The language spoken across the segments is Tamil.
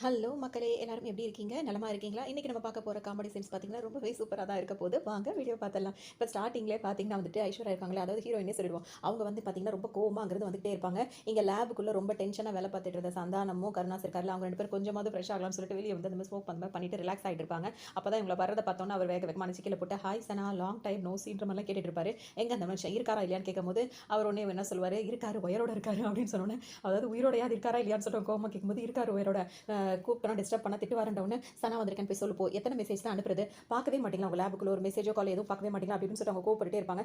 ஹலோ மக்களே, எல்லாரும் எப்படி இருக்கீங்க? நலமா இருக்கீங்களா? இன்னைக்கு நம்ம பார்க்க போற காமெடி சீன்ஸ் பார்த்தீங்கன்னா, ரொம்பவே சூப்பரா தான் இருக்க போது. வாங்க வீடியோ பார்த்துடலாம். இப்போ ஸ்டார்ட்டிங்லேயே பார்த்தீங்கன்னா வந்துட்டு ஐஸ்வர்யா இருக்காங்களே, அதாவது ஹீரோயினே சொல்லிடுவோம். அவங்க வந்து பார்த்தீங்கன்னா, ரொம்ப கோவமா அங்கிருந்து வந்துகிட்டே இருப்பாங்க. இங்க லேபுக்குள்ள ரொம்ப டென்ஷனா வேலை பார்த்துட்டு இருந்த சந்தானமும், கருணாஸ் இருக்கார்ல, அவங்க 2 பேரும் கொஞ்சமாவது ஃப்ரெஷ் ஆகலாம்னு சொல்லிட்டு வெளிய வந்து அந்த மாதிரி ஸ்மோக் அந்த மாதிரி பண்ணிட்டு ரிலாக்ஸ் ஆயிட்டு இருப்பாங்க. அப்பதான் இவங்கள வர்றத பார்த்தோன்னே அவர் வேக வேகமா அடிச்சு கீழ போட்டு, "ஹாய் சனா, லாங் டைம் நோ சீன்ற" மாதிரிலாம் கேட்டுட்டு இருப்பாரு. எங்க அந்த மனுஷன் இருக்காரா இல்லையான்னு கேட்கும்போது, அவர் உடனே என்ன சொல்லுவாரு, "இருக்காரு, உயிரோட இருக்காரு" அப்படின்னு சொன்னோன்னே, அதாவது உயிரோடையாவது இருக்காரா இல்லையான்னு சொல்லிட்டு கோவமா கேட்கும்போது, "இருக்காரு உயிரோட. கூப்பிட்டோன்னா டிஸ்டர்ப் பண்ண திட்டு வரேன்டவுன்னு சனா வந்திருக்கேன்னு போய் சொல்லு போ. எத்தனை மெசேஜ் தான் அனுப்புறது? பார்க்கவே மாட்டீங்களா? உங்க லேபுக்குள்ள ஒரு மெசேஜோ கால் எதுவும் பார்க்கவே மாட்டீங்களா? அப்படின்னு சொல்லிட்டு அவங்க கோவப்பட்டுட்டே இருப்பாங்க.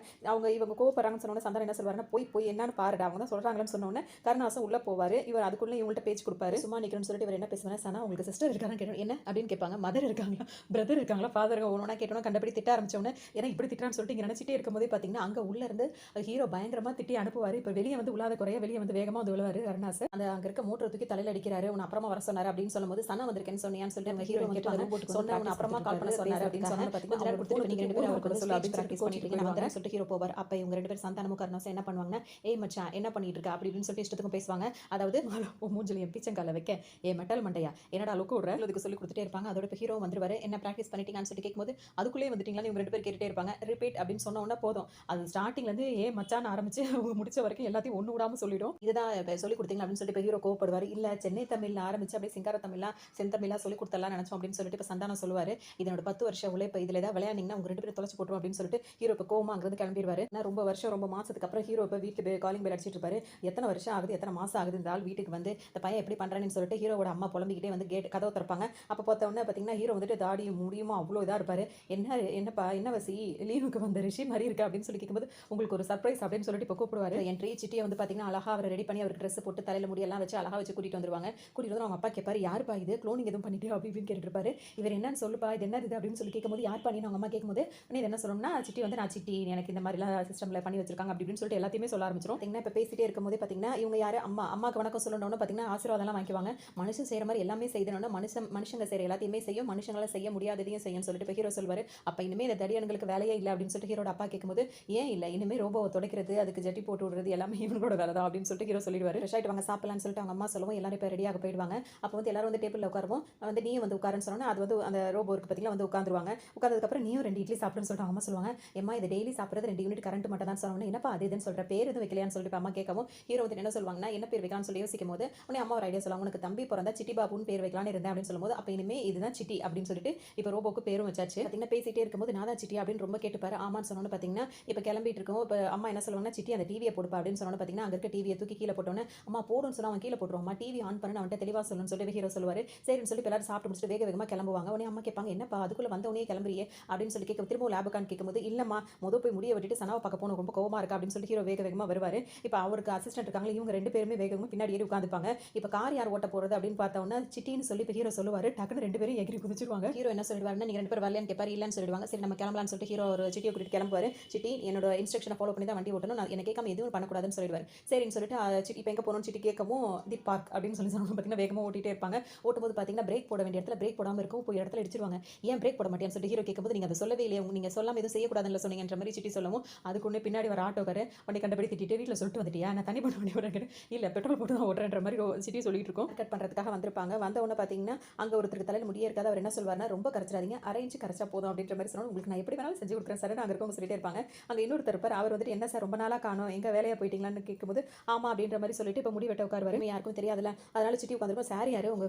இவங்க கோவப்படுறாங்கன்னு சொன்னோன்னே சந்தானம் என்ன சொல்வாருன்னா, போய் போய் என்னன்னு பாருடா. அவங்க தான் சொல்றாங்கன்னு சொன்னோன்னே கருணாசும் உள்ள போவாரு. இவர் அதுக்குள்ள இவங்கள்ட்ட பேச்சு கொடுப்பாரு. சும்மா நிக்கணும்னு சொல்லிட்டு இவர் என்ன பேசுவாரு, சனா உங்களுக்கு சிஸ்டர் இருக்கான்னு கேட்டோம். என்ன அப்படின்னு கேட்பாங்க. மதர் இருக்காங்களா, பிரதர் இருக்காங்களா, ஃபாதர் ஒவ்வொன்றா கேட்டோன்னா கண்டபடி திட்ட ஆரம்பிச்சோன்னே, ஏன்னா இப்படி திட்டுறான்னு சொல்லிட்டு இங்க நினைச்சிட்டே இருக்கும்போதே பார்த்தீங்கன்னா, அங்க உள்ள இருந்து ஹீரோ பயங்கரமா திட்டி அனுப்புவாரு. இப்போ வெளியே வந்து உள்ளாத குறைய வெளியே வந்து வேகமா வந்து விழுவாரு கருணாஸ். அந்த அங்க இருக்க மோட்டரை தூக்கி தலையில அடிக்கிறாரு. உன்னை அப்புறமா வர சொன்னாரு அப்படின்னு சொல்லும்போது, சனா வந்திருக்கேன்னு சொன்னியான்னு சொல்லிட்டு அவங்க ஹீரோ கேட்பாங்க. சொன்னவன் அப்புறமா கால் பண்ண சொன்னாரு அப்படின்னு சொன்னா பார்த்தீங்கன்னா, அவங்க கொடுத்துட்டு நீங்க 2 பேரும் அவருக்கு சொல்ல அப்படின்னு ப்ராக்டிஸ் பண்ணிட்டு இருக்கீங்க. நான் வந்துறேன் சொல்லிட்டு ஹீரோ போவார். அப்ப இவங்க 2 பேரும் சந்தானமும் கருணாசும் என்ன பண்ணுவாங்கன்னா, ஏய் மச்சான் என்ன பண்ணிட்டு இருக்க அப்படி இப்படின்னு சொல்லிட்டு இஷ்டத்துக்கும் பேசுவாங்க. அதாவது உன் மூஞ்சில என் பீச்சங்கால வைக்க, ஏ மெட்டல் மண்டையா என்னடா லுக்கு விடுற அதுக்கு சொல்லி கொடுத்துட்டே இருப்பாங்க. அதோட இப்போ ஹீரோ வந்துருவாரு. என்ன ப்ராக்டிஸ் பண்ணிட்டீங்கன்னு சொல்லி கேட்கும்போது, அதுக்குள்ளே வந்துட்டீங்களான்னு இவங்க 2 பேர் கேட்டுட்டே இருப்பாங்க. ரிப்பீட் அப்படின்னு சொன்ன உடனே போதும். அது ஸ்டார்டிங்ல இருந்து ஏ மச்சான் ஆரம்பிச்சு அவங்க முடிச்ச வரைக்கும் எல்லாத்தையும் ஒண்ணு விடாம சொல்லிடும். இதுதான் இப்ப சொல்லி கொடுத்தீங்க அப்படின்னு சொல்லிட்டு இப்போ ஹீரோ கோவப்படுவாரு. இல்ல சென்னை தமிழ்ல ஆரம்பிச்சு அப்படியே சிங்கார தமிழ்ல செந்தமிழா சொல்லி கொடுத்தலாம் நினைச்சோம் அப்படின்னு சொல்லிட்டு இப்போ சந்தானம் சொல்லுவாரு. இதனோட 10 வருஷ உழைப்பு இதுல ஏதாவது விளையாண்டிங்கன்னா உங்க 2 பேரும் தொலைச்சு போட்டுரும் அப்படின்னு சொல்லிட்டு ஹீரோ இப்போ கோவமா அங்கிருந்து கிளம்பிடுவாரு. நான் ரொம்ப வருஷம் ரொம்ப மாசத்துக்கு அப்புறம் ஹீரோ இப்போ வீட்டுக்கு காலிங் பெல் அடிச்சிட்டு இருப்பாரு. எத்தனை வருஷம் ஆகுது, எத்தனை மாசம் ஆகுது இந்த ஆள் வீட்டுக்கு வந்து இந்த பையன் எப்படி பண்றான்னு சொல்லிட்டு ஹீரோவோட அம்மா புலம்பிக்கிட்டே வந்து கேட் கதவை திறப்பாங்க. அப்போ பார்த்த உடனே பார்த்தீங்கன்னா ஹீரோ வந்துட்டு தாடியும் முடியுமா அவ்வளோ இதா இருப்பாரு. என்னப்பா என்ன வசி லீவுக்கு வந்த ரிஷி மாதிரி இருக்கு அப்படின்னு சொல்லி கேட்கும்போது, உங்களுக்கு ஒரு சர்ப்ரைஸ் அப்படின்னு சொல்லிட்டு இப்போ கூப்பிடுவாரு. என்ட்ரி சிட்டியை வந்து பார்த்தீங்கன்னா அழகா அவரை ரெடி பண்ணி அவருக்கு ட்ரெஸ் போட்டு தலையில முடியெல்லாம் வச்சு அழகா வச்சு கூட்டிட்டு வந்துருவாங்க. கூட்டிட்டு வந்து அவங்க அப்பா கேட்பாரு, யாருப்பா இது க்ளோனிங் எதுவும் பண்ணிட்டு அப்படி இப்படின்னு கேட்டுட்டு இருப்பாரு. இவர் என்னன்னு சொல்லுப்பா இது என்ன இது அப்படின்னு சொல்லி கேட்கும்போது, யார் பண்ணின்னு அவங்க அம்மா கேட்கும்போது நீ என்ன சொல்லணும்னா, சிட்டி வந்து நான் சிட்டி எனக்கு இந்த மாதிரிலாம் சிஸ்டம்ல பண்ணி வச்சிருக்காங்க அப்படி இப்படின்னு சொல்லிட்டு எல்லாத்தையுமே சொல்ல ஆரம்பிச்சிடும். பார்த்தீங்கன்னா இப்போ பேசிட்டே இருக்கும்போது பார்த்தீங்கன்னா இவங்க யாரு அம்மாக்கு வணக்கம் சொல்லணும்னு பார்த்தீங்கன்னா ஆசீர்வாதம்லாம் வாங்கிக்குவாங்க. மனுஷன் செய்யற மாதிரி எல்லாமே செய்யணும்னா மனுஷங்க செய்யற எல்லாத்தையுமே செய்யும், மனுஷங்களால செய்ய முடியாததையும் செய்யும் சொல்லிட்டு இப்போ ஹீரோ சொல்வாரு. அப்ப இனிமே இந்த தடியன்களுக்கு வேலையே இல்லை அப்படின்னு சொல்லிட்டு ஹீரோட அப்பா கேட்கும்போது, ஏன் இல்லை இனிமே ரோபோவை துடைக்கிறது அதுக்கு ஜட்டி போட்டு விடுறது எல்லாமே இவங்களோட வேலை தான் அப்படின்னு சொல்லிட்டு ஹீரோ சொல்லிடுவாரு. ஃப்ரெஷ் ஆயிட்டு வாங்க சாப்பிடலாம்னு சொல்லிட்டு அவங்க அம்மா சொல்லுவோம். எல்லாரும் இப்போ ரெடியாக போயிடுவாங்க. அப்போ வந்து எல்லாரும் வந்து டேபிள்ல உட்காருவோம். வந்து நீயும் வந்து உட்காருன்னு சொன்னா அது வந்து அந்த ரோபோ இருக்கு பார்த்தீங்களா வந்து உட்காந்துருவாங்க. உட்காந்ததுக்கப்புறம் நீயும் 2 இட்லி சாப்பிடுன்னு சொல்லிட்டு அம்மா சொல்லுவாங்க. ஏம்மா இது டெய்லி சாப்பிட்றது 2 யூனிட் கரண்ட் மட்டும் தான் சொன்னோன்னே, என்னப்பா அது இதுன்னு சொல்ற பேர் எதுவும் வைக்கலையான்னு சொல்லிட்டு அம்மா கேட்கவும் ஹீரோ வந்து என்ன சொல்லுவாங்கன்னா, என்ன பேர் வைக்கலாம்னு சொல்லி யோசிக்கும் போது உடனே அம்மா ஒரு ஐடியா சொல்லுவாங்க. உனக்கு தம்பி பிறந்தா சிட்டி பாபுன்னு பேர் வைக்கலாம்னு இருந்தேன் அப்படின்னு சொல்லும்போது, அப்ப இனிமே இதுதான் சிட்டி அப்படின்னு சொல்லிட்டு இப்போ ரோபோக்கு பேரும் வச்சாச்சு. பார்த்தீங்கன்னா பேசிட்டே இருக்கும்போது நான் தான் சிட்டி அப்படின்னு ரொம்ப கேட்டுப்பாரு. ஆமான்னு சொன்னோன்னு பார்த்தீங்கன்னா இப்போ கிளம்பிட்டு இருக்கோம். இப்போ அம்மா என்ன சொல்லுவாங்கன்னா, சிட்டி அந்த டிவியை போடுப்பா அப்படின்னு சொன்னோன்னு பார்த்தீங்கன்னா அங்கே இருக்க டிவியை தூக்கி கீழே போட்டோன்னே, அம்மா போடுன்னு சொன்னா அவன் கீழே போட்டுருவான். டிவி ஆன் பண்ணு அவன்கிட்ட தெளிவா சொல்லணும்னு சொல்லிட்டு ஹீரோ சொல்லுவாரு. சரின்னு சொல்லி எல்லாரும் சாப்பிட்டு முடிச்சுட்டு வேக வேகமாக கிளம்புவாங்க. உடனே அம்மா கேட்பாங்க, என்னப்பா அதுக்குள்ள வந்த உடனே கிளம்புறியே அப்படின்னு சொல்லி கேட்க திரும்ப லேபுக்கான்னு கேட்கும்போது, இல்லம்மா போய் முடிய விட்டுட்டு சனாவை பார்க்க போகணும் ரொம்ப கோவமா இருக்கா அப்படின்னு சொல்லி ஹீரோ வேக வேகமாக வருவாரு. இப்போ அவருக்கு அசிஸ்டன்ட் இருக்காங்க, இவங்க 2 பேருமே வேகமாக பின்னாடி ஏறி உட்காந்துப்பாங்க. இப்போ கார் யார் ஓட்ட போறது அப்படின்னு பார்த்தோன்னா சிட்டின்னு சொல்லி இப்போ ஹீரோ சொல்லுவாரு. டக்குன்னு 2 பேரும் எகிரி குதிச்சிருவாங்க. ஹீரோ என்ன சொல்லிடுவாருன்னா, நீங்க 2 பேரும் வரலன்னு கேட்பாரு. இல்லன்னு சொல்லிடுவாங்க. சரி நம்ம கிளம்பலாம்னு சொல்லிட்டு ஹீரோ ஒரு சிட்டியை கூட்டிட்டு கிளம்புவாரு. சிட்டி என்னோட இன்ஸ்ட்ரக்ஷனை ஃபாலோ பண்ணி தான் வண்டி ஓட்டணும், நான் என்ன கேட்காம எதுவும் பண்ணக்கூடாதுன்னு சொல்லிடுவாரு. சரின்னு சொல்லிட்டு சிட்டி இப்போ எங்க போகணும்னு சிட்டி கேட்கவும் தி பார்க் அப்படின்னு சொல்லி சொன்னாங்க. பார்த்தீங்கன்னா வேகமாக ஓட்டிட்டே இருப்பாங்க. ஓட்டும்போது பார்த்தீங்கன்னா பிரேக் போட வேண்டிய இடத்துல பிரேக் போடாமல் இருக்கும், போய் இடத்துல இடிச்சிருவாங்க. ஏன் பிரேக் போட மாட்டேன்னு சொல்லிட்டு ஹீரோ கேட்கும்போது, நீங்க அதை சொல்லவே இல்லையே, நீங்க சொல்லாம எதுவும் செய்யக்கூடாதுன்னு சொன்னீங்கன்ற மாதிரி சிட்டி சொல்லவும் அதுக்கு ஒன்று பின்னாடி வர ஆட்டோக்காரு உடனே கண்டபடி திட்டிட்டு வீட்டில் சொல்லிட்டு வந்துட்டியா, நான் தனி பண்ண வேண்டிய இல்லை பெட்ரோல் போட்டு தான் ஓட்டுறன்ற மாதிரி சிட்டி சொல்லிட்டு இருக்கோம். கட் பண்ணுறதுக்காக வந்திருப்பாங்க. வந்த உடனே பார்த்தீங்கன்னா அங்கே ஒருத்தருக்கு தலையில் முடியே இருக்காது. அவர் என்ன சொல்வார்னா, ரொம்ப கரைச்சிடாதீங்க, அரை இன்ச்சு கரைச்சா போதும் அப்படின்ற மாதிரி சொன்னோம். உங்களுக்கு நான் எப்படி வேணாலும் செஞ்சு கொடுக்குறேன் சார் அங்கே இருக்கவங்க சொல்லிட்டே இருப்பாங்க. அங்கே இன்னொருத்தர் இருப்பார். அவர் வந்துட்டு என்ன சார் ரொம்ப நாளாக காணும், எங்க வேலையாக போயிட்டீங்களான்னு கேட்கும்போது, ஆமா அப்படின்ற மாதிரி சொல்லிட்டு இப்போ முடி வெட்ட உட்காருவாரு. யாருக்கும் தெரியாதுல்ல, அதனால சிட்டி உட்காந்துருப்போம். சார் யாரு உங்க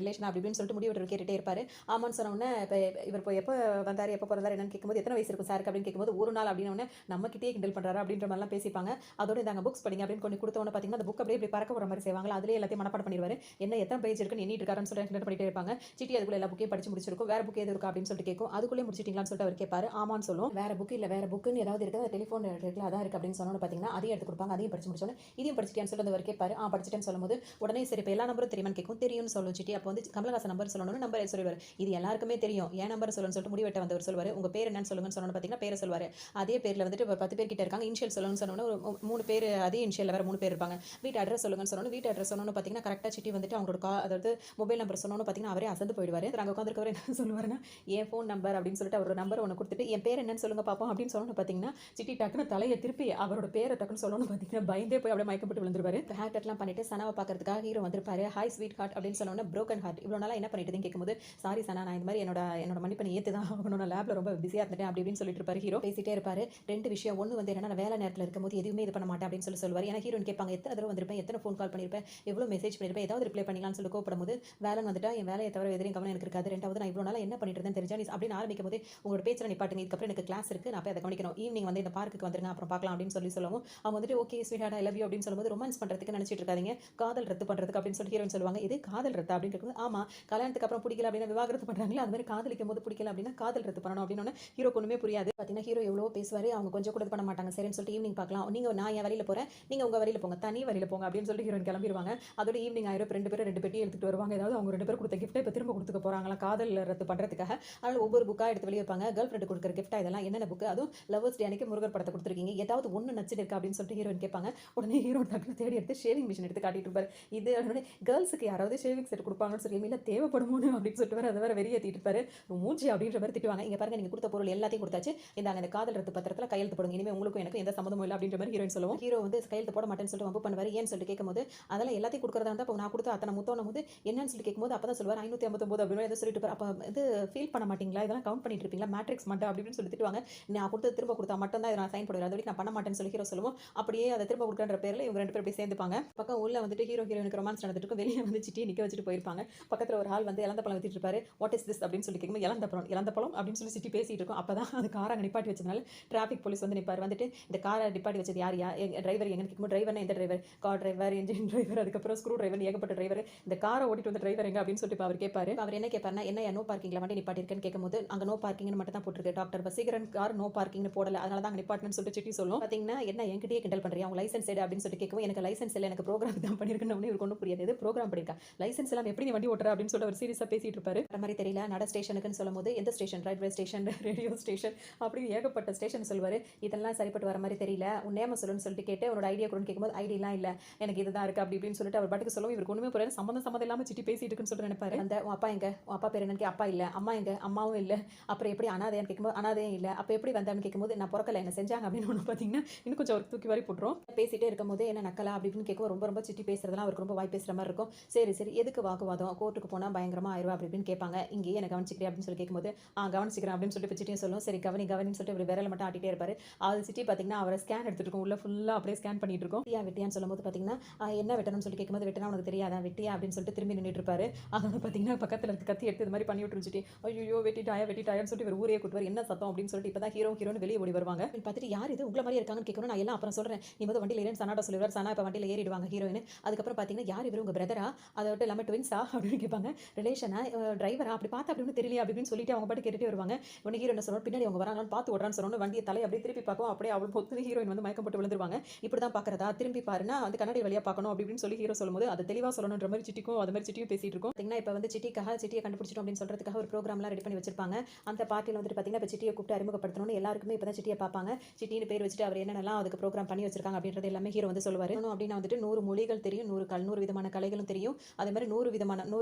ரிலேஷன் அப்படி இப்படின்னு சொல்லிட்டு முடி வெட்ட கேட்டுட்டே இருப்பாரு. ஆமான்னு சொன்ன உடனே இப்போ இவர் இப்போ எப்போ வந்தார் எப்போ பிறந்தார் என்னன்னு கேட்கும்போது, எத்தனை வயசு இருக்கும் சாருக்கு அப்படின்னு கேட்கும்போது, ஒரு நாள் அப்படின்னு நம்ம கிட்டே கிண்டல் பண்றாரு அப்படின்ற மாதிரிலாம் பேசிப்பாங்க. அதோட இந்த புக்ஸ் படிங்க அப்படின்னு கொண்டு கொடுத்தவொன்னே பார்த்தீங்கன்னா அந்த புக் அப்படியே இப்படி பறக்க போகிற மாதிரி செய்வாங்க. அதிலே எல்லாத்தையும் மனப்பாடம் பண்ணிடுவாரு. என்ன எத்தனை பேஜ் இருக்குன்னு எண்ணிட்டு இருக்காருன்னு சொல்லிட்டு கிண்டல் பண்ணிட்டே இருப்பாங்க. சிட்டி அதுக்குள்ள எல்லா புக்கையும் படிச்சு முடிச்சிருக்கும். வேற புக் எது இருக்கா அப்படின்னு சொல்லிட்டு கேட்கும். அதுக்குள்ளே முடிச்சிட்டீங்களான்னு சொல்லிட்டு அவர் கேட்பாரு. ஆமான்னு சொல்லும். வேற புக் இல்லை வேற புக்குன்னு ஏதாவது இருக்குது, அந்த டெலிஃபோன் இருக்குல்ல அதான் இருக்குது அப்படின்னு சொன்னோன்னு பார்த்தீங்கன்னா அதையும் எடுத்து கொடுப்பாங்க. அதையும் படிச்சு முடிச்சோன்னே இதையும் படிச்சிட்டியான்னு சொல்லிட்டு அவர் கேட்பாரு. படிச்சிட்டேன்னு சொல்லும்போது உடனே சரி இப்போ எல்லா நம்பரும் தெரியுமான்னு கேட்கும். தெரியும்னு சொல்லும் சிட்டி. அப்போ வந்து கமலஹாசன் நம்பர் சொல்லணும்னு நம்பர் சொல்லிடுவார். இது எல்லாருக்குமே தெரியும், என் நம்பர் சொல்லுன்னு சொல்லிட்டு முடிவெட்ட வந்தவர் சொல்லுவார். உங்க பேர் என்னன்னு சொல்லுங்கன்னு சொன்னோன்னு பார்த்தீங்கன்னா பேரை சொல்லுவார். அதே பேரில் வந்துட்டு ஒரு 10 பேர் கிட்ட இருக்காங்க. இனிஷியல் சொல்லணும்னு சொன்னோன்னே ஒரு 3 பேர் அதே இனிஷியல் வேறு 3 பேர் இருப்பாங்க. வீட்டு அட்ரஸ் சொல்லுங்கன்னு சொன்னோன்னு வீட்டு அட்ரஸ் சொன்னோன்னு பார்த்தீங்கன்னா கரெக்டாக சிட்டி வந்துட்டு அவங்களோட அதாவது மொபைல் நம்பர் சொன்னோன்னு பார்த்தீங்கன்னா அவரே அசந்து போயிடுவார். அங்கே உட்காந்துருக்கவர் என்ன சொல்லுவாருன்னா, என் ஃபோன் நம்பர் அப்படின்னு சொல்லிட்டு அவரோட நம்பர் ஒன்று கொடுத்துட்டு என் பேர் என்னன்னு சொல்லுங்க பார்ப்போம் அப்படின்னு சொன்னோன்னு பார்த்தீங்கன்னா சிட்டி டக்குன்னு தலையை திருப்பி அவரோட பேரை டக்குன்னு சொல்லணும்னு பார்த்தீங்கன்னா பயந்தே போய் அப்படியே மயக்கப்பட்டு விழுந்துருவாரு. ஹேர் கட்லாம் பண்ணிட்டு சனாவை பார்க்கறதுக்காக ஹீரோ வந்திருப்பாரு. ஹாய் ஸ்வீட் ஹார்ட் அப்படின்னு சொன்ன சொன்னோன்னே broken heart இவ்வளோ நாளாக என்ன பண்ணிட்டு கேட்கும்போது சாரி சனா நான் இந்த மாதிரி என்னோட மன்னிப்பை ஏற்று தான் ஆகணும் நான் லேப்ல ரொம்ப பிஸியாக இருந்துட்டேன் அப்படி இப்படின்னு சொல்லிட்டு இருப்பாரு ஹீரோ பேசிட்டே இருப்பாரு ரெண்டு விஷயம் ஒன்று வந்து என்னன்னா நான் வேலை நேரத்தில் இருக்கும்போது எதுவுமே இது பண்ண மாட்டேன் அப்படின்னு சொல்லுவார் ஏன்னா ஹீரோயின் கேட்பாங்க எத்தனை தடவை வந்திருப்பேன் எத்தனை ஃபோன் கால் பண்ணியிருப்பேன் எவ்வளோ மெசேஜ் பண்ணியிருப்பேன் ஏதாவது ரிப்ளை பண்ணலாம்னு சொல்லி கோப்படும்போது வேலை வந்துட்டா என் வேலையை தவிர எதிரையும் கவனம் எனக்கு இருக்காது ரெண்டாவது நான் இவ்வளோ நாள் என்ன பண்ணிட்டு இருந்தேன் தெரிஞ்சா நீ அப்படின்னு ஆரம்பிக்கும் போது உங்களோட பேச்சில் நிப்பாட்டுங்க இதுக்கப்புறம் எனக்கு கிளாஸ் இருக்குது நான் போய் அதை கவனிக்கணும் ஈவினிங் வந்து இந்த பார்க்குக்கு வந்துருங்க அப்புறம் பார்க்கலாம் அப்படின்னு சொல்லவும் அவங்க வந்துட்டு okay sweetheart I love you அப்படின்னு சொல்லும்போது ரொமான்ஸ் பண்ணுறதுக்கு நினச்சிட்டு இருக்காதீங்க காதல் ரத்து பண்ணுறதுக்கு அப்படின்னு சொல்லி ஹீரோயின் சொல்லுவாங்க இது காதல் ரத்து அப்படின்னு இருக்கும்போது ஆமா கல்யாணத்துக்கு அப்புறம் பிடிக்கல அப்படின்னா விவாகரத்து பண்ணுறாங்களே அது மாதிரி காதலிக்கும் போது பிடிக்கல அப்படின்னா காதல் ரத்து பண்ணணும் அப்படின்னு ஹீரோ ஒன்றுமே புரியாது பார்த்தீங்கன்னா ஹீரோ எவ்வளோ பேசுவார் அவங்க கொஞ்சம் கூட பண்ண மாட்டாங்க சரின்னு சொல்லிட்டு ஈவினிங் பார்க்கலாம் நீங்கள் நான் என் வழியில் போகிறேன் நீங்கள் உங்கள் வழியில் போங்க தனி வழியில் போங்க அப்படின்னு சொல்லிட்டு ஹீரோயின் கிளம்பிடுவாங்க அதோட ஈவினிங் ஆயிரம் ரெண்டு பேரும் ரெண்டு பெட்டி எடுத்துகிட்டு வருவாங்க ஏதாவது அவங்க ரெண்டு பேர் கொடுத்த கிஃப்ட்டை இப்போ திரும்ப கொடுத்துக்க போகிறாங்களா காதல் ரத்து பண்ணுறதுக்காக அதனால் ஒவ்வொரு புக்காக எடுத்து வெளியே வைப்பாங்க கேர்ள் ஃப்ரெண்டு கொடுக்குற கிஃப்ட்டாக இதெல்லாம் என்னென்ன புக்கு அதுவும் லவர்ஸ் டே அன்னைக்கு முருகர் படத்தை கொடுத்துருக்கீங்க ஏதாவது ஒன்று நச்சுட்டு இருக்கா அப்படின்னு சொல்லிட்டு ஹீரோயின் கேட்பாங்க உடனே ஹீரோ டக்குனு தேடி எடுத்து ஷேவிங் மிஷின் எடுத்து காட்டிட்டு இருப்பாரு இது உடனே கேர்ள்ஸுக்கு யாராவது ஷேவிங் செட் கொடுப்பாங்கன்னு சொல்லி இல்லை தேவைப்படுமோன்னு அப்படின்னு சொல்லிட்டு வர அதை வேற வெளியேற்றிட்டு இருப்பாரு மூஞ்சி அப்படின்ற மாதிரி திட்டுவாங்க இங்கே பாருங்க நீங்கள் கொடுத்த பொருள் எல்லாத்தையும் கொடுத்தாச்சு இந்த காதல் ரத்து பத்திரத்தில் கையெழுத்து போடுங்க இனிமேல் உங்களுக்கும் எனக்கு எந்த சம்மந்தமும் இல்லை அப்படின்ற மாதிரி ஹீரோயின் சொல்லுவோம் ஹீரோ வந்து கையெழுத்து போட மாட்டேன்னு சொல்லிட்டு வம்பு பண்ணுவார் ஏன்னு சொல்லிட்டு கேட்கும்போது அதெல்லாம் எல்லாத்தையும் கொடுக்குறதா இருந்தால் இப்போ நான் கொடுத்த அத்தனை முத்தோன போது என்னன்னு சொல்லி கேட்கும்போது அப்போ தான் சொல்லுவார் 559 அப்படின்னு எதை சொல்லிட்டு அப்போ இது ஃபீல் பண்ண மாட்டீங்களா இதெல்லாம் கவுண்ட் பண்ணிட்டு இருப்பீங்களா மேட்ரிக்ஸ் மட்டும் அப்படின்னு சொல்லி திட்டுவாங்க நான் கொடுத்து திரும்ப கொடுத்தா மட்டும் தான் இதை நான் சைன் போடுவேன் அது வரைக்கும் நான் பண்ண மாட்டேன்னு சொல்லி ஹீரோ சொல்லுவோம் அப்படியே அதை திரும்ப கொடுக்குற பேரில் இவங்க ரெண்டு பேர் போய் சேர்ந்துப்பாங்க பக்கம் உள்ள வந்துட்டு ஹீரோ ஹீரோனுக்கு ரொமான்ஸ் நடந்துட்டு இருக்கும் வெளியே வந்து சிட்டியை நிற்க வச்சுட்டு போயிருப்பாங்க பக்கத்தில் ஒரு ஆள் வந்து இளந்த பழம் வித்துட்டு இருப்பாரு வாட் இஸ் திஸ் அப்படின்னு சொல்லி கேட்கும்போது இளந்த பழம் அப்படின்னு சொல்லி சிட்டி பேசிட்டு இருக்கும் அப்போ தான் அது காரை நிப்பாட்டி வச்சதுனால டிராஃபிக் போலீஸ் வந்து நிற்பார் வந்துட்டு இந்த காரை நிப்பாட்டி வச்சது யார் டிரைவர் எங்கே கேட்கும்போது டிரைவர்னா எந்த driver car driver engine driver அதுக்கப்புறம் ஸ்க்ரூ டிரைவர் ஏகப்பட்ட டிரைவர் இந்த காரை ஓட்டிட்டு வந்த டிரைவர் எங்க அப்படின்னு சொல்லிட்டு அவர் கேட்பாரு அவர் என்ன கேட்பாருன்னா என்ன நோ பார்க்கிங்ல வண்டி நிப்பாட்டி இருக்கேன்னு கேட்கும்போது அங்கே நோ பார்க்கிங்னு மட்டும் தான் போட்டுருக்கு டாக்டர் வசீகரன் கார் நோ பார்க்கிங்னு போடல அதனால தான் அங்கே நிப்பாட்டுன்னு சொல்லிட்டு சிட்டி சொல்லும் பார்த்தீங்கன்னா என்ன என்கிட்டயே கிண்டல் பண்ணுறீங்க அவங்க லைசன்ஸ் எடு அப்படின்னு சொல்லிட்டு கேட்கும் எனக்கு லைசன்ஸ் இல்லை எனக்கு ப்ரோக்ராம் தான் பண்ணியிருக்கேன்னு இவருக்கு ஒன்றும் புரியாது எது ப்ரோக்ராம் பண்ணிருக்கா லைசன்ஸ் எல்லாம் எப்படி நீ வண்டி ஓட்டுற அப்படின்னு சொல்லிட்டு ஒரு சீரியஸாக பேசிட்டு இருப்பாரு அந்த மாதிரி தெரியல நட ஸ்டேஷனுக்குன்னு சொல்லும்போது எந்த station railway station radio station அப்படி ஏகப்பட்ட ஸ்டேஷன் சொல்லுவார் இதெல்லாம் சரிப்பட்டு வர மாதிரி தெரியல உன் நேம சொல்லுன்னு சொல்லிட்டு கேட்டு உன்னோட ஐடியா கூட கேட்கும்போது ஐடியெல்லாம் இல்லை எனக்கு இதுதான் இருக்குது அப்படி இப்படின்னு சொல்லிட்டு அவர் பாட்டுக்கு சொல்லுவோம் இவருக்கு ஒன்றுமே புரியாது சம்மந்தம் இல்லாமல் சிட்டி பேசிட்டு இருக்குன்னு சொல்லிட்டு நினைப்பாரு அந்த உன் அப்பா எங்க உன் அப்பா பேர் என்னன்னு அப்பா இல்லை அம்மா எங்க அம்மாவும் இல்லை அப்புறம் எப்படி அனாதையான்னு கேட்கும்போது அனாதையும் இல்லை அப்போ எப்படி வந்தான்னு கேட்கும்போது நான் பிறக்கல என்ன செஞ்சாங்க அப்படின்னு ஒன்று பார்த்தீங்கன்னா இன்னும் கொஞ்சம் ஒரு தூக்கி வாரி போட்டுரும் பேசிட்டே இருக்கும்போது என்ன நக்கலா அப்படி இப்படின்னு கேட்கும் ரொம்ப சிட்டி பேசுறதுலாம் அவருக்கு ரொம்ப வாய் பேசுகிற மாதிரி இருக்கும் சரி எதுக்கு வாக்குவாதம் கோர்ட்டுக்கு போனால் பயங்கரமாக ஆயிடுவா அப்படி இப்படின்னு கேட்பாங்க இங்கேயே என்ன கவனிச்சிக்கிறேன் அப்படின்னு சொல்லி கேட்கும்போது கவனிச்சிக்கிறேன் அப்படின்னு சொல்லிட்டு சிட்டியும் சொல்லும் சரி கவனின்னு சொல்லிட்டு ஒரு விரலை மட்டும் ஆட்டிட்டே இருப்பாரு அது சிட்டி பார்த்தீங்கன்னா அவரை ஸ்கேன் எடுத்துட்டு இருக்கும் உள்ள ஃபுல்லாக அப்படியே ஸ்கேன் பண்ணிட்டு இருக்கும் வெட்டியான்னு சொல்லும்போது பார்த்தீங்கன்னா என்ன வெட்டணும்னு சொல்லி கேட்கும்போது வெட்டினா உனக்கு தெரியாதா வெட்டியா அப்படின்னு சொல்லிட்டு திரும்பி நின்றுட்டு இருப்பாரு அதோட பார்த்தீங்கன்னா பக்கத்தில் இருக்க கத்தி எடுத்து இது மாதிரி பண்ணி விட்டுருச்சுட்டு ஐயோ வெட்டிட்டாயான்னு சொல்லிட்டு ஒரு ஊரே கூட்டுவார் என்ன சத்தம் அப்படின்னு சொல்லிட்டு இப்போ தான் ஹீரோன்னு வெளியே ஓடி வருவாங்க பார்த்துட்டு யார் இது உங்களை மாதிரி இருக்காங்கன்னு கேட்கணும் நான் எல்லாம் அப்புறம் சொல்கிறேன் நீ வந்து வண்டியில் ஏறேன்னு சனாட்டா சொல்லுவார் சனா இப்போ வண்டியில் ஏறிடுவாங்க ஹீரோயின் அதுக்கப்புறம் பார்த்தீங்கன்னா யார் இவர் உங்கள் பிரதரா அதை விட்டு எல்லாமே ட்வின்ஸா அப்படின்னு கேட்பாங்க ரிலேஷனா டிரைவரா அப்படி பார்த்தா அப்படின்னு தெரியல அப்படின்னு சொல்லிட்டு அவங்க பாட்டு கேட்டுட்டு வருவாங்க உடனே ஹீரோ என்ன சொல்லுவாங்க பின்னாடி அவங்க வராங்கன்னு பார்த்து ஓடுறான்னு சொன்னோன்னு வண்டியை தலை அப்படியே திருப்பி பார்க்கும் அப்படியே அவள் பொத்து ஹீரோயின் வந்து மயக்கம் போட்டு விழுந்துருவாங்க இப்படி தான் பார்க்குறதா திரும்பி பாருன்னா வந்து கண்ணாடி வழியாக பார்க்கணும் அப்படின்னு சொல்லி ஹீரோ சொல்லும்போது அதை தெளிவாக சொல்லணுன்ற மாதிரி சிட்டிக்கும் அது மாதிரி சிட்டியும் பேசிட்டு இருக்கும் பார்த்தீங்கன்னா இப்போ வந்து சிட்டியை கண்டுபிடிச்சிட்டோம் அப்படின்னு சொல்றதுக்காக ஒரு ப்ரோக்ராம்லாம் ரெடி பண்ணி வச்சிருப்பாங்க அந்த பார்ட்டியில் வந்துட்டு பார்த்தீங்கன்னா இப்போ சிட்டியை கூப்பிட்டு அறிமுகப்படுத்தணும்னு எல்லாருக்குமே இப்போ தான் சிட்டியை பார்ப்பாங்க சிட்டின்னு பேர் வச்சுட்டு அவர் என்னென்னலாம் அதுக்கு ப்ரோக்ராம் பண்ணி வச்சிருக்காங்க அப்படின்றது எல்லாமே ஹீரோ வந்து சொல்லுவார் அப்படின்னா வந்துட்டு 100 மொழிகள் தெரியும் 100 விதமான கலைகளும் தெரியும் அதே மாதிரி 100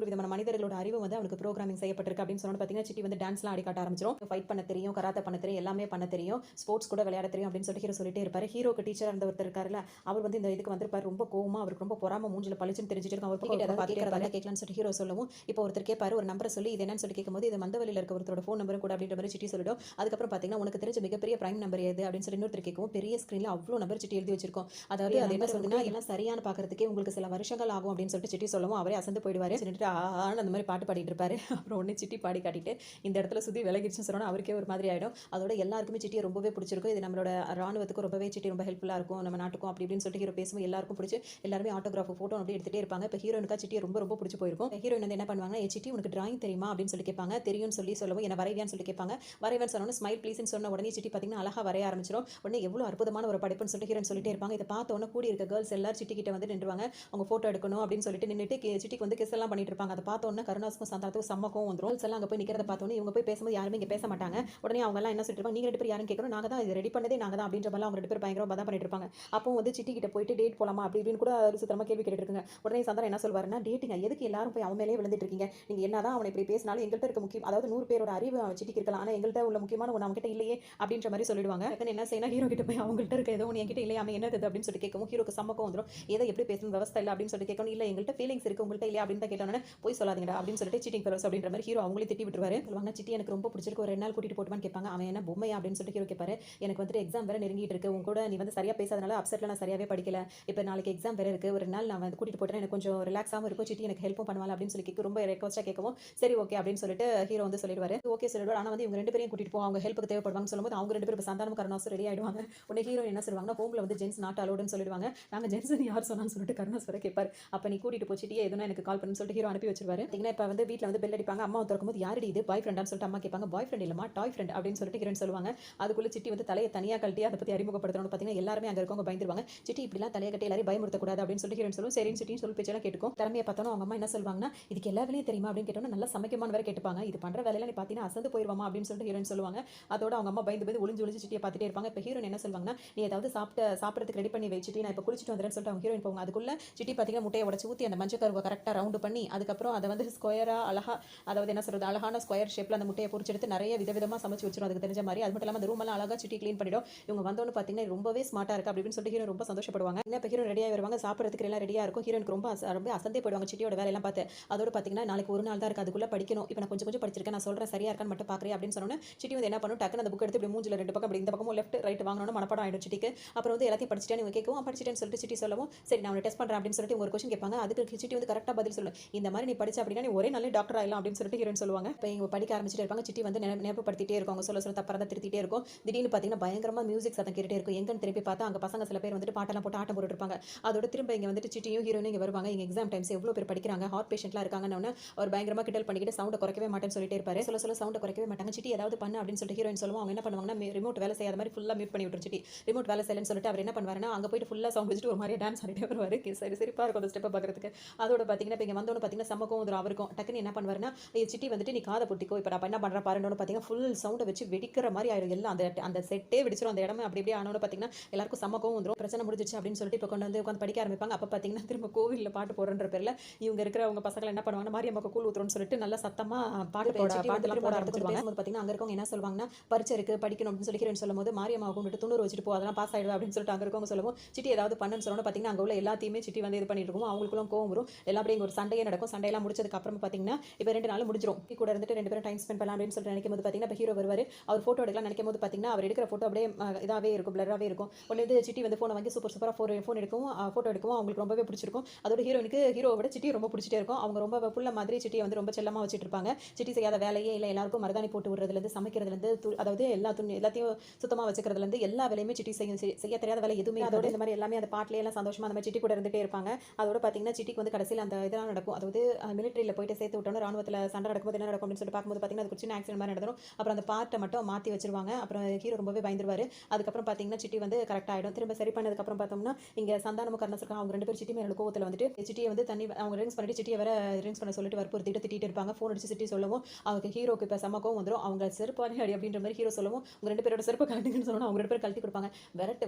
விதமான மனிதர்களோட அறிவு வந்து அவனுக்கு ப்ரோக்ராமிங் செய்யப்பட்டிருக்கு அப்படின்னு சொன்னோன்னு பார்த்தீங்கன்னா சிட்டி வந்து டான்ஸ்லாம் ஆடி காட்ட ஆரம்பிச்சிடும் ஃபைட் பண்ண தெரியும் கராத்தே பண்ண தெரியும் எல்லாமே பண்ண தெரியும் ஸ்போர்ட்ஸ் கூட விளையாட தெரியும் அப்படின்னு சொல்லிட்டு ஹீரோ சொல்லிட்டே இருப்பாரு ஹீரோக்கு டீச்சர் இருந்த ஒருத்தர் இருக்காருல்ல அவர் வந்து இந்த இதுக்கு வந்திருப்பாரு ரொம்ப கோவமா அவருக்கு ரொம்ப பொறாம மூஞ்சில பளிச்சுன்னு தெரிஞ்சிட்டு இருக்கும் அவர் கிட்ட ஏதாவது கேட்கலாம்னு சொல்லிட்டு ஹீரோ சொல்லவும் இப்போ ஒருத்தர் கேட்பாரு ஒரு நம்பரை சொல்லி இது என்னன்னு சொல்லி கேட்கும்போது இது மந்தவெளியில் இருக்க ஒருத்தரோட ஃபோன் நம்பரும் கூட அப்படின்ற மாதிரி சிட்டி சொல்லிடும் அதுக்கப்புறம் பார்த்தீங்கன்னா உனக்கு தெரிஞ்ச மிகப்பெரிய பிரைம் நம்பர் எது அப்படின்னு சொல்லி இன்னொருத்தர் கேட்கவும் பெரிய ஸ்க்ரீனில் அவ்வளோ நம்பர் சிட்டி எழுதி வச்சிருக்கோம் அதாவது அது என்ன சொல்லுங்கன்னா எல்லாம் சரியான பார்க்கறதுக்கே உங்களுக்கு சில வருஷங்கள் ஆகும் அப்படின்னு சொல்லிட்டு சிட்டி சொல்லவும் அவரே அசந்து போயிடுவாரு சொல்லிட்டு அந்த மாதிரி பாட்டு பாடிட்டு இருப்பாரு அப்புறம் ஒன்று சிட்டி பாடி காட்டிட்டு இந்த இடத்துல சுற்றி விலகிடுச்சுன்னு சொன்னோன்னா அவருக்கே ஒரு மாதிரி ஆகிடும் அதோட எல்லாருக்குமே சிட்டியை ரொம்பவே பிடிச்சிருக்கும் இது நம்மளோட ராணுவத்துக்கு ரொம்பவே சிட்டி ரொம்ப ஹெல்ப்ஃபுல்லாக இருக்கும் நம்ம நாட்டுக்கும் அப்படி இப்படின்னு சொல்லிட்டு ஹீரோ பேசுவோம் எல்லாருக்கும் பிடிச்சி எல்லாருமே ஆட்டோகிராஃப் ஃபோட்டோ அப்படி எடுத்துகிட்டே இருப்பாங்க இப்போ ஹீரோனுக்கா சிட்டியை ரொம்ப பிடிச்சி போயிருக்கும் ஹீரோயின் வந்து என்ன பண்ணுவாங்க சிட்டி உனக்கு டிராயிங் தெரியுமா அப்படின்னு சொல்லி கேட்பாங்க தெரியும்னு சொல்லவும் என்ன வரைவியான்னு சொல்லி கேட்பாங்க வரைவன் சொன்னோன்னு ஸ்மைல் ப்ளீஸ்னு சொன்ன உடனே சிட்டி பார்த்தீங்கன்னா அழகா வரைய ஆரம்பிச்சிடும் உடனே எவ்வளோ அற்புதமான ஒரு படிப்புன்னு சொல்லிட்டு ஹீரோன் சொல்லிட்டே இருப்பாங்க இதை பார்த்த உடனே கூடி இருக்க கேர்ள்ஸ் எல்லாரும் சிட்டி கிட்ட வந்து நின்றுவாங்க அவங்க ஃபோட்டோ எடுக்கணும் அப்படின்னு சொல்லிட்டு நின்றுட்டு சிட்டிக்கு வந்து கிஸ் எல்லாம் பண்ணிட்டு இருப்பாங்க அதை பார்த்த உடனே கருணாசுக்கும் சந்தாத்துக்கும் சம்மக்கும் வந்துடும் கேர்ள்ஸ் எல்லாம் அங்கே போய் நிற்கிறத பார்த்தோன்னே இவங்க போய் பேசும்போது யாருமே இங்கே பேச மாட்டாங்க உடனே அவங்க எல்லாம் என்ன சொல்லிட்டு இருப்பாங்க நீங்க ரெண்டு பேர் யாரும் கேட்கணும் நாங்கள் தான் இது ரெடி பண்ணதே நாங்கள் தான் அப்படின்ற மாதிரி அவங்க ரெண்டு பேர் பயங்கரமாக பதா பண்ணிட்டு இருப்பாங்க அப்போ வந்து சிட்டி கிட்ட போயிட்டு டேட் போலாமா அப்படி இப்படின்னு கூட சுத்தமாக கேள்வி கேட்டு இருக்குங்க உடனே சந்திரன் என்ன சொல்வாருன்னா டேட்டிங்க எதுக்கு எல்லாரும் போய் அவன் மேலே விழுந்துட்டு இருக்கீங்க நீங்க என்னதான் அவனை இப்படி பேசினாலும் எங்கள்கிட்ட இருக்க முக்கியம் அதாவது 100 பேரோட அறிவு சிட்டிக்கு இருக்கலாம் ஆனால் எங்கள்கிட்ட உள்ள முக்கியமான ஒன்று அவங்க கிட்ட இல்லையே அப்படின்ற மாதிரி சொல்லிடுவாங்க என்ன செய்யணும் ஹீரோ கிட்ட போய் அவங்கள்ட்ட இருக்க ஏதோ ஒன்று என்கிட்ட இல்லையா அவன் என்னது அப்படின்னு சொல்லி கேட்கவும் ஹீரோக்கு சம்மக்கம் வந்துடும் ஏதோ எப்படி பேசணும் விவசாய இல்லை அப்படின்னு சொல்லி கேட்கணும் இல்லை எங்கள்கிட்ட ஃபீலிங்ஸ் இருக்கு உங்கள்கிட்ட இல்லையா அப்படின்னு தான் கேட்டோன்னே போய் சொல்லாதீங்கடா அப்படின்னு சொல்லிட்டு சீட்டிங் ஃபெலோஸ் அப்படின்ற மாதிரி ஹீரோ அவங்களே திட்டி விட்டுருவாரு. சொல்லுவாங்க சிட்டி எனக்கு ரொம்ப பிடிச்சிருக்கு, ஒரு 2 நாள் கூட்டிட்டு போட்டுமான்னு கேட்பாங்க. அவன் என்ன பொம்மையா அப்படின்னு சொல்லிட்டு ஹீரோ கேட்பாரு. எனக்கு வந்துட்டு எக்ஸாம் வேற நெருங்கிட்டு இருக்கு, உன் கூட நீ வந்து சரியா பேசாதனால அப்செட்ல நான் சரியாவே படிக்கல, இப்போ நாளைக்கு எக்ஸாம் வேற இருக்கு, ஒரு 2 நாள் நான் வந்து கூட்டிட்டு போட்டேன் எனக்கு கொஞ்சம் ரிலாக்ஸாகவும் இருக்கும், சிட்டி எனக்கு ஹெல்ப்பும் பண்ணுவாங்க அப்படின்னு சொல்லி கேட்க ரொம்ப ரெக்வஸ்ட்டாக கேட்கவும் சரி ஓகே அப்படின்னு சொல்லிட்டு ஹீரோ வந்து சொல்லிடுவாரு. ஓகே சொல்லிடுவார். ஆனால் வந்து இவங்க 2 பேரையும் கூட்டிட்டு போ, அவங்க ஹெல்ப்புக்கு தேவைப்படுவாங்க சொல்லும்போது அவங்க 2 பேரும் இப்போ சந்தானம் கருணாசும் ரெடி ஆயிடுவாங்க. உடனே ஹீரோ என்ன சொல்லுவாங்கன்னா ஹோம்ல வந்து ஜென்ஸ் நாட் அலோடுன்னு சொல்லிடுவாங்க. நாங்கள் ஜென்ஸ் யார் சொன்னான்னு சொல்லிட்டு கருணாஸ் வர கேட்பார். அப்போ நீ கூட்டிட்டு போச்சிட்டியே எதுனா எனக்கு கால் பண்ணுன்னு சொல்லிட்டு ஹீரோ அனுப்பி வச்சிருவாரு. பார்த்தீங்கன்னா இப்போ வந்து வீட்டில் வந்து பெல் அடிப்பாங்க. அம்மா திறக்கும்போது யாரடி இது பாய் ஃப்ரெண்டான்னு சொல்லிட்டு அம்மா கேட்பாங்க. பாய் ஃப்ரெண்ட் இல்லமா டாய் ஃப்ரெண்ட் அப்படின்னு சொல்லிட்டு ஹீரோயின் சொல்லுவாங்க. அதுக்குள்ள சிட்டி வந்து தலையை தனியாக கழட்டி அதை பற்றி அறிமுகப்படுத்தணும்னு பார்த்தீங்கன்னா எல்லாருமே அங்கே இருக்கவங்க பயந்துருவாங்க. சிட்டி இப்படிலாம் தலையை கட்டி எல்லாரும் பயமுறுத்தக்கூடாது அப்படின்னு சொல்லிட்டு ஹீரோயின் சொல்லுவோம். சரின்னு சிட்டின்னு சொல்லி பேச்செல்லாம் கேட்டுக்கும். திறமையை பார்த்தோன்னா அவங்க அம்மா என்ன சொல்லுவாங்கன்னா இதுக்கு எல்லா வேலையும் தெரியுமா அப்படின்னு கேட்டோன்னா நல்லா சமைக்குமான்னு வேற கேட்டுப்பாங்க. இது பண்ற வேலையில நீ பார்த்தீங்கன்னா அசந்து போயிருவாமா அப்படின்னு சொல்லிட்டு ஹீரோயின் சொல்லுவாங்க. அதோட அவங்க அம்மா பயந்து பயந்து ஒளிஞ்சு ஒளிஞ்சு சிட்டியை பார்த்துட்டே இருப்பாங்க. இப்போ ஹீரோயின் என்ன சொல்லுவாங்கன்னா நீ ஏதாவது சாப்பிட்றதுக்கு ரெடி பண்ணி வச்சுட்டு நான் இப்போ குளிச்சுட்டு வந்துடுறேன்னு சொல்லிட்டு அவங்க ஹீரோயின் போவாங்க. அதுக்குள்ள சிட்டி பார்த்தீங்கன்னா முட்டையை உடச்சு ஊற்றி அந்த மஞ்சள் கருவை கரெக்டாக ரவுண்டு பண்ணி அதுக்கப்புறம் அதை வந்து ஸ்கொயரா அழகா அதாவது என்ன சொல்றது அழகான ஸ்கொயர் ஷேப்ல அந்த முட்டையை பொரிச்செடுத்து நிறைய விதவிதமா சமைச்சு வச்சிரும் அதுக்கு தெரிஞ்ச மாதிரி. அது மட்டும் இல்லாமல் அந்த ரூம் எல்லாம் அழகா சிட்டி க்ளீன் பண்ணிடும். இவங்க வந்தோன்னு பார்த்தீங்கன்னா ரொம்பவே ஸ்மார்ட்டா இருக்கு அப்படின்னு சொல்லிட்டு ஹீரோ ரொம்ப சந்தோஷப்படுவாங்க. இப்போ ஹீரோ ரெடியாக வருவாங்க, சாப்பிட்றதுக்கு எல்லாம் ரெடியா இருக்கும். ஹீரோனுக்கு ரொம்ப ரொம்ப அசந்தே போயிடுவாங்க சிட்டியோட வேலையெல்லாம் பார்த்து. அதோட பார்த்தீங்கன்னா நாளைக்கு ஒரு நாள் தான் இருக்கு, அதுக்குள்ள படிக்கணும், இப்போ நான் கொஞ்சம் கொஞ்சம் படிச்சிருக்கேன், நான் சொல்றேன் சரியா இருக்கான்னு மட்டும் பார்க்குறேன் அப்படின்னு சொன்னோன்னே சிட்டி வந்து என்ன பண்ணும் டக்குன்னு அந்த புக் எடுத்து இப்படி மூஞ்சில 2 பக்கம் அப்படி இந்த பக்கமும் லெஃப்ட் ரைட் வாங்கணும்னு மனப்பாடம் ஆயிடும் சிட்டிக்கு. அப்புறம் வந்து எல்லாத்தையும் படிச்சிட்டேன்னு இவங்க கேட்கவும் படிச்சிட்டேன்னு சொல்லிட்டு சிட்டி சொல்லவும் சரி நான் டெஸ்ட் பண்ணுறேன் அப்படின்னு சொல்லிட்டு ஒரு கொஸ்டின் கேட்பாங்க. அதுக்கு சிட்டி வந்து கரெக்டாக பதில் சொல்லும். இந்த மாதிரி நீ படிச்ச அப்படின்னா நீ ஒரே நாளே டாக்டர் ஆகலாம் அப்படின்னு சொல்லிட்டு ஹீரோயின் சொல்லுவாங்க. இப்போ இவங்க படிக்க ஆரம்பிச்சிட்டே இருப்பாங்க. சிட்டி வந்து ஞாபகப்படுத்திட்டே இருக்கும், அவங்க சொல்ல தப்பறதை திருத்திட்டே இருக்கும். திடீர்னு பார்த்தீங்கன்னா பயங்கரமா மியூசிக் சத்தம் கேட்டுட்டே இருக்கும். எங்கன்னு திருப்பி பார்த்தா அங்கே பசங்க சில பேர் வந்துட்டு பாட்டெல்லாம் போட்டு ஆட்டம் போட்டுட்டு இருப்பாங்க. அதோட திரும்ப இங்கே வந்துட்டு சிட்டியும் ஹீரோயினும் இங்கே வருவாங்க. இங்கே எக்ஸாம் டைம்ஸ் எவ்வளோ பேர் படிக்கிறாங்க, ஹார்ட் பேஷண்ட்லாம் இருக்காங்கன்னு அவர் பயங்கரமா கிண்டல் பண்ணிக்கிட்டு சவுண்டை குறைக்கவே மாட்டேன்னு சொல்லிட்டே இருப்பாரு. சொல்ல சவுண்டை குறைக்கவே மாட்டாங்க. சிட்டி ஏதாவது பண்ணு அப்படின்னு சொல்லிட்டு ஹீரோயின் சொல்லுவோம். அவங்க என்ன பண்ணுவாங்கன்னா ரிமோட் வேலை செய்யாத மாதிரி ஃபுல்லாக மியூட் பண்ணி விட்டுரும் சிட்டி. ரிமோட் வேலை செய்யலன்னு சொல்லிட்டு அவர் என்ன பண்ணுவாருன்னா அங்கே போயிட்டு ஃபுல்லாக சவுண்ட் வச்சுட்டு ஒரு மாதிரி டான்ஸ் ஆடிட்டே வருவாரு. சரி சிரிப்பாக இருக்கும் அந்த ஸ்டெப்பை பார்க்கறதுக்கு. அதோட பார்த்தீங்கன்னா இப்போ இங்கே வந்தோன்னு பார்த்தீங்கன்னா சமக்கும் வந்துடும் அவருக்கும். டக்குன்னு என்ன பண்ணுவாருன்னா சிட்டி வந்துட்டு நீ காதை பொட்டிக்கோ இப்போ நான் என்ன பண்ணுறேன் பாருன்னு பார்த்தீங்கன்னா ஃபுல் சவுண்டை வச்சு வெடிக்கிற மாதிரி ஆயிடும். எல்லாம் அந்த செட்டே வெடிச்சிடும். அந்த இடமே அப்படி இப்படி ஆனோட பார்த்தீங்கன்னா எல்லாருக்கும் சமக்கும் வந்துடும். பிரச்சனை முடிஞ்சிச்சு அப்படின்னு சொல்லிட்டு இப்போ கொண்டு வந்து உட்காந்து படிக்க ஆரம்பிப்பாங்க. அப்போ பார்த்தீங்கன்னா திரும்ப கோவிலில் பாட்டு போடுற பேரில் இவங்க இருக்கிறவங்க பசங்களை என்ன பண்ணுவாங்க மாரியம்மாக்கு கூழ் ஊத்துறோம்னு சொல்லிட்டு நல்லா சத்தமா பாட்டுலாம் போட ஆரம்பிச்சிருவாங்க. பார்த்தீங்கன்னா அங்கே இருக்கவங்க என்ன சொல்லுவாங்கன்னா பரிச்சை இருக்கு படிக்கணும் அப்படின்னு சொல்லி ஹீரோயின் சொல்லும்போது மாரியம்மா கூப்பிட்டு துண்ணூறு வச்சுட்டு போ அதெல்லாம் பாஸ் ஆயிடுவா அப்படின்னு சொல்லிட்டு அங்கே இருக்கவங்க சொல்லுவோம். சிட்டி ஏதாவது பண்ணுன்னு சொல்லணும். பார்த்தீங்கன்னா அங்கே உள்ள எல்லாத்தையுமே சிட்டி வந்து இது பண்ணிட்டு இருக்கும். அவங்களுக்குள்ள கோவம் வரும். எல்லாம் அப்படியே ஒரு சண்டையே நடக்கும். சண்டையெல்லாம் முடிச்சதுக்கு அப்புறம் பார்த்தீங்கன்னா இப்போ 2 நாள் முடிஞ்சிடும். கூட இருந்துட்டு 2 பேரும் டைம் ஸ்பெண்ட் பண்ணலாம் அப்படின்னு சொல்லிட்டு நினைக்கும் போது பார்த்தீங்கன்னா இப்போ ஹீரோ வருவார். அவர் ஃபோட்டோ எடுக்கலாம் நினைக்கும் போது பார்த்தீங்கன்னா அவர் எடுக்கிற ஃபோட்டோ அப்படியே இதாகவே இருக்கும், பிளராகவே இருக்கும். ஒன்று வந்து சிட்டி வந்து ஃபோனை வாங்கி சூப்பராக ஃபோன் எடுக்கவும் ஃபோட்டோ எடுக்கவும் அவங்களுக்கு ரொம்பவே பிடிச்சிருக்கும். அதோட ஹீரோனுக்கு ஹீரோவோட சிட்டி ரொம்ப பிடிச்சிட்டே இருக்கும். அவங்க ரொம்ப புள்ள மாதிரி சிட்டியை வந்து ரொம்ப செல்லமாக வச்சுட்டு இருப்பாங்க. சிட்டி செய்யாத வேலையே இல்லை, எல்லாருக்கும் மருதாணி போட்டு விடுறதுலேருந்து சமைக்கிறதுலேருந்து அதாவது எல்லாத்தையும் சுத்தமாக வச்சுக்கிறதுலேருந்து எல்லா வேலையுமே சிட்டி செய்ய தெரியாத வேலை எதுவுமே. அதோட இந்த மாதிரி எல்லாமே அந்த பாட்டிலே எல்லாம் சந்தோஷமாக அந்த மாதிரி சிட்டி கூட இருந்துகிட்டே இருப்பாங்க. அதோட பார்த்தீங்கன்னா சிட்டிக்கு வந்து கடைசியில் அந்த இதெல்லாம் நடக்கும். அதாவது மிலிட்டரியில் போயிட்டு சேர்த்து விட்டோன்னு ராணுவத்தில் சண்டை நடக்கும்போது என்ன நடக்கும் அப்படின்னு சொல்லிட்டு பார்க்கும்போது பார்த்தீங்கன்னா அது சின்ன ஆக்சிடென்ட் மாதிரி நடந்துடும். அப்புறம் அந்த பார்ட்டை மட்டும் மாற்றி வச்சிருவாங்க. அப்புறம் ஹீரோ ரொம்பவே பயந்துருவார். அதுக்கப்புறம் பார்த்தீங்கன்னா சிட்டி வந்து கரெக்ட் ஆகிடும். திரும்ப சரி பண்ணதுக்கப்புறம் பார்த்தோம்னா இங்கே சந்தானமும் கர்ணசுக்கும் அவங்க 2 பேரும் சிட்டி மேலே கோவத்தில் வந்துட்டு சிட்டியை வந்து தண்ணி அவங்க ரிங்ஸ் பண்ணிட்டு சிட்டியை வேற ரிங்ஸ் பண்ண சொல்லிட்டு வற்புறுத்திட்டு திட்டிட்டு இருப்பாங்க. ஃபோன் அடிச்சு சிட்டி சொல்லவும் அவங்க ஹீரோக்கு இப்போ சமக்கம் வந்துடும். அவங்க செருப்பானே அடி அப்படின்ற மாதிரி ஹீரோ சொல்லவும் உங்க 2 பேரோட செருப்பு கழட்டிங்கன்னு சொல்லணும். அவங்க 2 பேரும் கழட்டி கொடுப்பாங்க. விரட்டு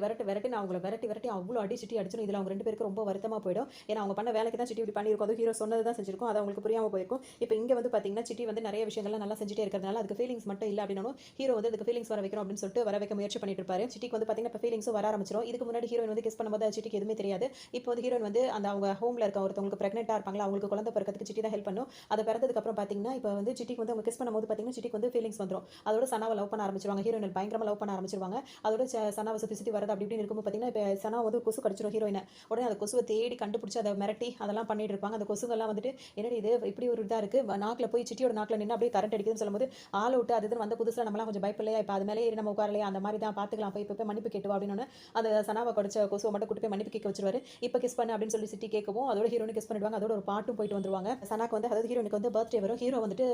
அவங்கள விரட்டி அவ்வளோ அடி சிட்டி அடிச்சிடும். இதில் அவங்க 2 பேருக்கு ரொம்ப வருத்தமாக போயிடும். ஏன்னா அவங்க பண்ண வேலைக்கு தான் சிட்டி இப்படி பண்ணியிருக்கும். அது ஹீரோ சொன்னது தான் செஞ்சிருக்கும். அது அவங்களுக்கு புரியாமல் போயிருக்கும். இப்போ இங்கே வந்து பார்த்தீங்கன்னா சிட்டி வந்து நிறைய விஷயங்கள்லாம் நல்லா செஞ்சுட்டே இருக்கிறதுனால அதுக்கு ஃபீலிங்ஸ் மட்டும் இல்லை அப்படின்னாலும் ஹீரோ வந்து அதுக்கு ஃபீலிங்ஸ் வர வைக்கணும் அப்படின்னு சொல்லிட்டு வர வைக்க முயற்சி பண்ணிட்டு இருப்பாரு. சிட்டிக்கு வந்து பார்த்தீங்கன்னா இப்போ ஃபீலிங்ஸும் வர ஆரம்பிச்சிடும். இதுக்கு முன்னாடி ஹீரோயின் வந்து கிஸ் பண்ணும்போது சிட்டிக்கு எதுவுமே தெரியாது. இப்போ வந்து ஹீரோயின் வந்து அந்த அவங்க ஹோம்ல இருக்க ஒருத்தவங்களுக்கு பிரெக்னென்ட்டாக இருப்பாங்களா அவங்களுக்கு குழந்தை பிறக்கிறதுக்கு சிட்டி தான் ஹெல்ப் பண்ணும். அதை பிறந்ததுக்கு அப்புறம் பார்த்தீங்கன்னா இப்போ வந்து சிட்டிக்கு வந்து அவங்க கிஸ் பண்ணும்போது பார்த்தீங்கன்னா சிட்டிக்கு வந்து ஃபீலிங்ஸ் வந்துடும். அதோட சனாவை லவ் பண்ண ஆரம்பிச்சிருவாங்க. ஹீரோயின் பயங்கரமாக லவ் பண்ண ஆரம்பிச்சிருவாங்க. அதோட சனாவை சுற்றி வரது அப்படி இப்படின்னு இருக்கும்போது பார்த்தீங்கன்னா இப்போ சனா வந்து கொசு கடிச்சிடும் ஹீரோயினை. உடனே அந்த கொசுவை தேடி கண்டுபிடிச்சி அதை மிரட்டி அதெல்லாம் பண்ணிட்டு இருப்பாங்க. அந்த கொசுங்கெல்லாம் வந்துட்டு என்னடி இது இப்படி ஒரு இதாக இருக்குது நாக்கில் போய் சிட்டியோட நாக்கில் நின்று அப்படியே கரண்ட் அடிக்குதுன்னு சொல்லும்போது ஆளை விட்டு அது வந்த புதுசில் நம்மளாம் கொஞ்சம் பயப்பில்லையா இப்போ அது மேலே ஏறி நம்ம உட்காரலையா அந்த மாதிரி தான் பார்த்துக்கலாம் போய் இப்போ மன்னிப்பு கேட்டுவா அப்படின்னு அந்த சனாவை கடிச்ச கொசுவை மட்டும் கூட்டு போய் மன்னிப்பு கேட்க வச்சிருவாரு. இப்போ கிஸ் பண்ணு அப்படின்னு சொல்லி சிட்டி கேட்கவும் அதோட ஹீரோனு கிஸ் பண்ணிடுவாங்க. அதோட ஒரு பாட்டும் போயிட்டு வந்துருவாங்க. சனாக்கு வந்து அதாவது ஹீரோனுக்கு வந்து பர்த்டே வரும். ஹீரோ வந்துட்டு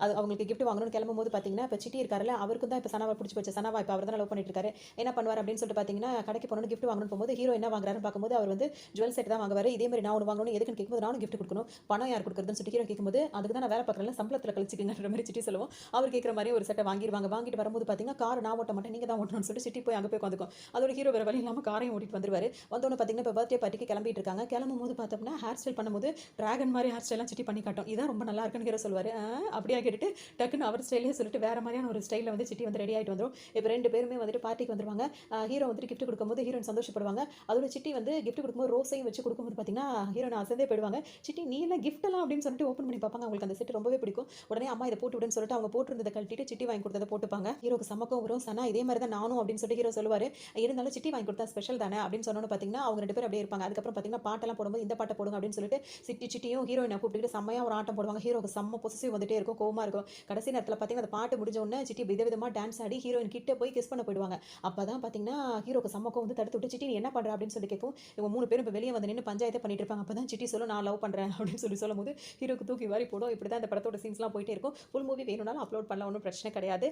அது அவங்களுக்கு கிஃப்ட் வாங்கணும்னு கிளம்பும் போது பார்த்தீங்கன்னா இப்போ சிட்டி இருக்காருல்ல அவருக்கு தான் இப்போ சனாவை பிடிச்சி போச்சு. சனாவா இப்போ அவர் தான் லவ் பண்ணிட்டு இருக்காரு. என்ன பண்ணுவார் அப்படின்னு சொல்லிட்டு பார்த்தீங்கன்னா கடைக்கு போகணும்னு கிஃப்ட் வாங்கணும் போகும்போது ஹீரோ என்ன வாங்குறாருன்னு பார்க்கும்போது அவர் வந்து ஜுவல் செட் தான் வாங்குவார். இதே மாதிரி நான் ஒன்று வாங்கணும் எதுக்குன்னு கேட்கும்போது நானும் கிஃப்ட் கொடுக்கணும் பணம் யார் கொடுக்குறதுன்னு சொல்லிட்டு ஹீரோ கேட்கும்போது அதுக்கு தான் நான் வேலை பார்க்குறேன் சம்பளத்தில் கழிச்சிக்கிங்கிற மாதிரி சிட்டி சொல்லுவோம். அவர் கேட்குற மாதிரி ஒரு செட்டை வாங்கிட்டு வரும்போது பார்த்தீங்கன்னா கார் நான் ஓட்ட மாட்டேன் நீங்கள் தான் ஓட்டணும்னு சொல்லிட்டு சிட்டி போய் அங்கே போய் உட்காந்துக்கும். அதோட ஹீரோ வேறு வழி இல்லாமல் காரையும் ஓட்டிட்டு வந்துருவாரு. வந்தோன்னு பார்த்தீங்கன்னா இப்போ பர்த்டே பார்ட்டிக்கு கிளம்பிட்டு இருக்காங்க. கிளம்பும் போது பார்த்தோம்னா ஹேர் ஸ்டைல் பண்ணும்போது டிராகன் மாதிரி ஹேர் ஸ்டைலாம் சிட்டி பண்ணி காட்டும். இதான் ரொம்ப நல்லா இருக்குன்னு ஹீரோ சொல்லுவார். அப்படியே கேட்டுட்டு டக்குன்னு அவர் ஸ்டைலே சொல்லிட்டு வேற மாதிரியான ஒரு ஸ்டைலில் வந்து சிட்டி வந்து ரெடி ஆகிட்டு வந்துடும். இப்போ 2 பேருமே வந்துட்டு பார்ட்டிக்கு வந்துருவாங்க. ஹீரோ வந்துட்டு கிஃப்ட் கொடுக்கும்போது ஹீரோயின் சந்தோஷப்படுவாங்க. அதோட சிட்டி வந்து கிஃப்ட் கொடுக்கும்போது ரோஸையும் வச்சு கொடுக்கும்போது பார்த்தீங்கன்னா ஹீரோயின் அசந்தே போயிடுவாங்க. பண்ணுவாங்க. சிட்டி நீ எல்லாம் கிஃப்ட் எல்லாம் அப்படின்னு சொல்லிட்டு ஓப்பன் பண்ணி பார்ப்பாங்க. அவங்களுக்கு அந்த செட் ரொம்பவே பிடிக்கும். உடனே அம்மா இதை போட்டு விடுன்னு சொல்லிட்டு அவங்க போட்டிருந்ததை கழட்டிட்டு சிட்டி வாங்கி கொடுத்ததை போட்டுப்பாங்க. ஹீரோக்கு சமக்கம் வரும். சனா இதே மாதிரி தான் நானும் அப்படின்னு சொல்லிட்டு ஹீரோ சொல்லுவாரு. இருந்தாலும் சிட்டி வாங்கி கொடுத்தா ஸ்பெஷல் தானே அப்படின்னு சொன்னோன்னு பார்த்தீங்கன்னா அவங்க 2 பேரும் அப்படியே இருப்பாங்க. அதுக்கப்புறம் பார்த்தீங்கன்னா பாட்டெல்லாம் போடும்போது இந்த பாட்டை போடுங்க அப்படின்னு சொல்லிட்டு சிட்டியும் ஹீரோயினை கூப்பிட்டுட்டு செம்மையா ஒரு ஆட்டம் போடுவாங்க. ஹீரோக்கு செம்ம பொசிசிவ் வந்துட்டே இருக்கும். கோவமா இருக்கும். கடைசி நேரத்தில் பார்த்தீங்கன்னா அந்த பாட்டு முடிஞ்ச உடனே சிட்டி விதவிதமா டான்ஸ் ஆடி ஹீரோயின் கிட்ட போய் கிஸ் பண்ண போயிடுவாங்க. அப்பதான் பார்த்தீங்கன்னா ஹீரோக்கு சம்மக்கம் வந்து தடுத்து விட்டு சிட்டி நீ என்ன பண்ற அப்படின்னு சொல்லி கேட்கும். இவங்க 3 பேரும் இப்போ வெளியே வந்து நின்று பஞ்சாயத்தை பண்ணிட்டு இருப்பாங்க. அப்பதான் சிட்டி சொல்லும் நான் லவ் பண்றேன் அப்படின்னு சொல்லும்போது ஹீரோக்கு தூக்கி வாரி போடும். இப்படி தான் இந்த படத்தோட சீன்ஸ்லாம் போயிட்டே இருக்கும். ஃபுல் மூவி வேணும்னாலும் அப்லோட் பண்ணலாம். ஒன்றும் பிரச்சனை கிடையாது.